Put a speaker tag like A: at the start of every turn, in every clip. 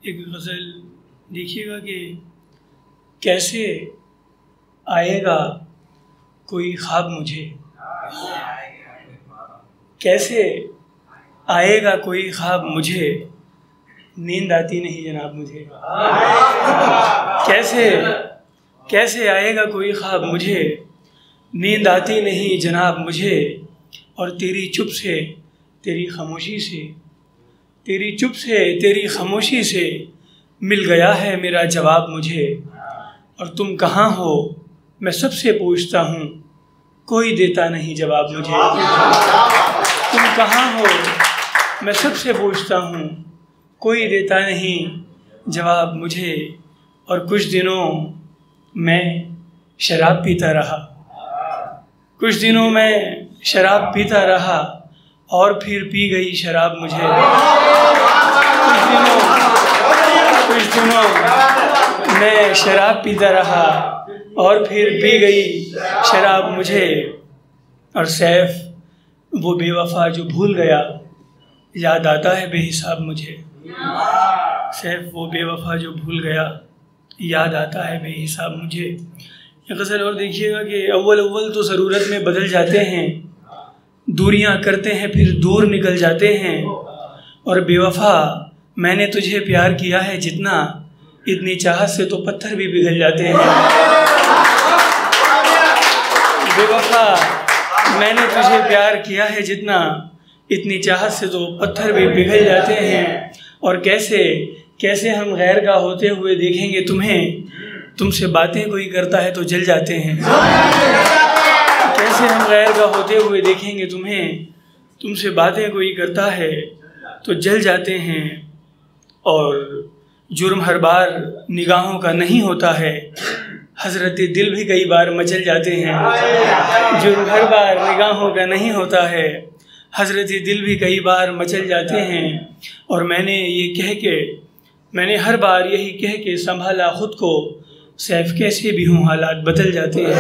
A: एक गज़ल देखिएगा कि कैसे आएगा कोई ख्वाब मुझे, कैसे आएगा कोई ख्वाब मुझे, नींद आती नहीं जनाब मुझे। कैसे कैसे आएगा कोई ख्वाब मुझे, नींद आती नहीं जनाब मुझे। और तेरी चुप से तेरी खामोशी से, तेरी चुप से तेरी खामोशी से मिल गया है मेरा जवाब मुझे। और तुम कहाँ हो मैं सबसे पूछता हूँ, कोई देता नहीं जवाब मुझे। तुम कहाँ हो मैं सबसे पूछता हूँ, कोई देता नहीं जवाब मुझे। और कुछ दिनों मैं शराब पीता रहा, कुछ दिनों मैं शराब पीता रहा, और फिर पी गई शराब मुझे। कुछ दिनों मैं शराब पीता रहा, और फिर पी गई शराब मुझे। और सैफ वो बेवफा जो भूल गया, याद आता है बेहिसाब मुझे। सैफ वो बेवफा जो भूल गया, याद आता है बेहिसाब मुझे। ये गज़ल और देखिएगा कि अव्वल अव्वल तो ज़रूरत में बदल जाते हैं, दूरियां करते हैं फिर दूर निकल जाते हैं। और बेवफा मैंने तुझे प्यार किया है जितना, इतनी चाहत से तो पत्थर भी पिघल जाते हैं। बेवफा मैंने तुझे प्यार किया है जितना, इतनी चाहत से तो पत्थर भी पिघल जाते हैं। और कैसे कैसे हम गैर का होते हुए देखेंगे तुम्हें, तुमसे बातें कोई करता है तो जल जाते हैं। कैसे हम गैर का होते हुए देखेंगे तुम्हें, तुमसे बातें कोई करता है तो जल जाते हैं। और जुर्म हर बार निगाहों का नहीं होता है, हज़रत दिल भी कई बार मचल जाते हैं। जुर्म हर बार निगाहों का नहीं होता है, हज़रत दिल भी कई बार मचल जाते हैं। और मैंने हर बार यही कह के संभाला ख़ुद को, सैफ कैसे भी हों हालात बदल जाते हैं।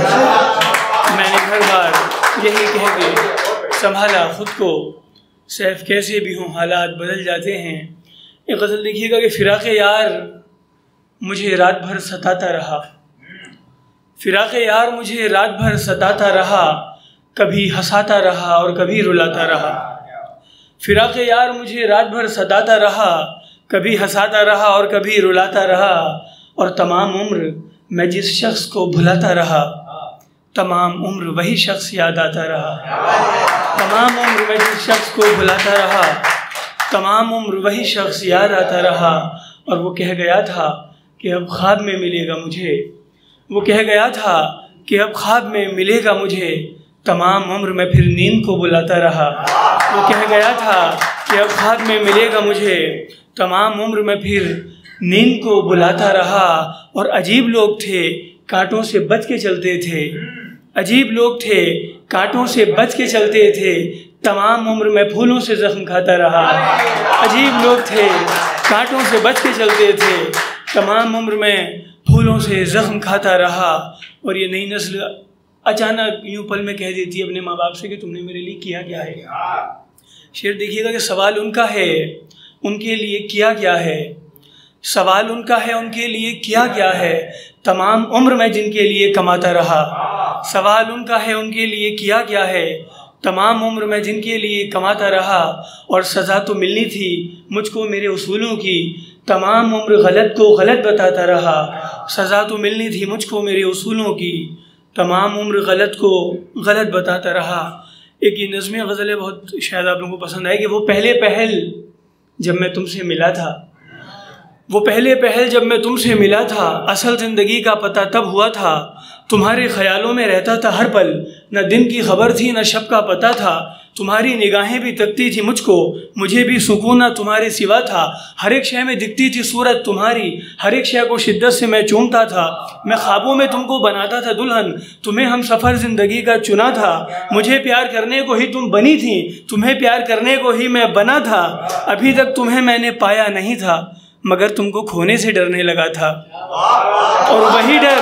A: मैंने हर बार यही कह के संभाला ख़ुद को, सैफ कैसे भी हों हालात बदल जाते हैं। एक गज़ल देखिएगा कि फ़िराक़ यार मुझे रात भर सताता रहा, फ़िराक़ यार मुझे रात भर सताता रहा, कभी हंसाता रहा और कभी रुलाता रहा। फ़िराक़ यार मुझे रात भर सताता रहा, कभी हंसाता रहा और कभी रुलाता रहा। और तमाम उम्र मैं जिस शख्स को भुलाता रहा, तमाम उम्र वही शख्स याद आता रहा। तमाम उम्र मैं जिस शख्स को भुलाता रहा, तमाम उम्र वही शख्स याद आता रहा। और वो कह गया था कि अब ख्वाब में मिलेगा मुझे, वो कह गया था कि अब ख्वाब में मिलेगा मुझे, तमाम उम्र मैं फिर नींद को बुलाता रहा। वो कह गया था कि अब ख्वाब में मिलेगा मुझे, तमाम उम्र मैं फिर नींद को बुलाता रहा। और अजीब लोग थे कांटों से बच के चलते थे, अजीब लोग थे कांटों से बच के चलते थे, तमाम उम्र मैं फूलों से ज़ख्म खाता रहा। अजीब लोग थे कांटों से बच के चलते थे, तमाम उम्र में फूलों से ज़ख्म खाता रहा। और ये नई नस्ल अचानक यूँ पल में कह देती है अपने माँ बाप से कि तुमने मेरे लिए किया क्या है। शेर देखिएगा कि सवाल उनका है उनके लिए किया क्या है, सवाल उनका है उनके लिए किया क्या है, तमाम उम्र मैं जिनके लिए कमाता रहा। सवाल उनका है उनके लिए किया क्या है, तमाम उम्र मैं जिनके लिए कमाता रहा। और सज़ा तो मिलनी थी मुझको मेरे उसूलों की, तमाम उम्र गलत को गलत बताता रहा। सज़ा तो मिलनी थी मुझको मेरे उसूलों की, तमाम उम्र गलत को गलत बताता रहा। एक ये नज़्म गज़ल है, बहुत शायद आप लोगों को पसंद आए कि वो पहले पहल जब मैं तुमसे मिला था, वो पहले पहल जब मैं तुमसे मिला था, असल ज़िंदगी का पता तब हुआ था। तुम्हारे ख्यालों में रहता था हर पल, न दिन की खबर थी न शब का पता था। तुम्हारी निगाहें भी तकती थी मुझको, मुझे भी सुकून न तुम्हारे सिवा था। हर एक शय में दिखती थी सूरत तुम्हारी, हर एक शय को शिद्दत से मैं चूमता था। मैं ख्वाबों में तुमको बनाता था दुल्हन, तुम्हें हम सफ़र ज़िंदगी का चुना था। मुझे प्यार करने को ही तुम बनी थी, तुम्हें प्यार करने को ही मैं बना था। अभी तक तुम्हें मैंने पाया नहीं था, मगर तुमको खोने से डरने लगा था। और वही डर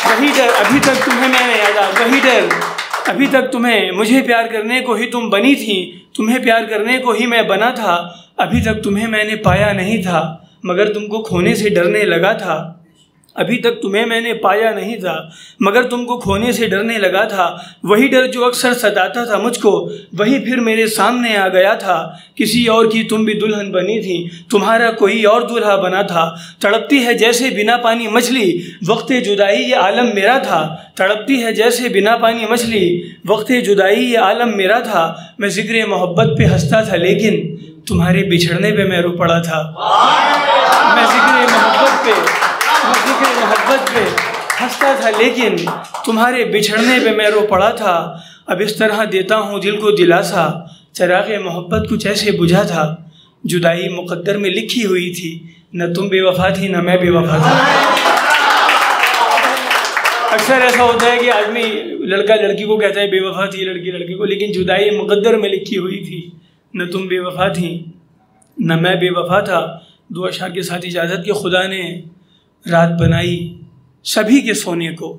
A: अभी तक तुम्हें मैंने याद, वही डर अभी तक तुम्हें, मुझे प्यार करने को ही तुम बनी थी, तुम्हें प्यार करने को ही मैं बना था। अभी तक तुम्हें मैंने पाया नहीं था, मगर तुमको खोने से डरने लगा था। अभी तक तुम्हें मैंने पाया नहीं था मगर तुमको खोने से डरने लगा था। वही डर जो अक्सर सताता था मुझको, वही फिर मेरे सामने आ गया था। किसी और की तुम भी दुल्हन बनी थी, तुम्हारा कोई और दूल्हा बना था। तड़पती है जैसे बिना पानी मछली, वक्ते जुदाई ये आलम मेरा था। तड़पती है जैसे बिना पानी मछली, वक्ते जुदाई ये आलम मेरा था। मैं ज़िक्र मोहब्बत पे हंसता था लेकिन तुम्हारे बिछड़ने पे मैं रो पड़ा था। मैं ज़िक्र मोहब्बत पे हंसता था लेकिन तुम्हारे बिछड़ने पे मैं रो पड़ा था। अब इस तरह देता हूँ दिल को दिलासा, चराग़े मोहब्बत कुछ ऐसे बुझा था। जुदाई मुक़द्दर में लिखी हुई थी, न तुम बेवफा थी न मैं बेवफा था। अक्सर ऐसा होता है कि आदमी लड़का लड़की को कहता है बेवफा थी लड़की लड़के को, लेकिन जुदाई मुक़द्दर में लिखी हुई थी, न तुम बेवफा थी न मैं बेवफा था। दो अशआर के साथ इजाज़त कि खुदा ने रात बनाई सभी के सोने को,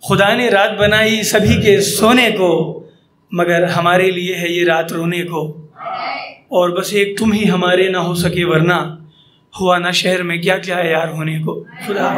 A: खुदा ने रात बनाई सभी के सोने को, मगर हमारे लिए है ये रात रोने को। और बस एक तुम ही हमारे ना हो सके वरना हुआ ना शहर में क्या क्या यार होने को। खुदा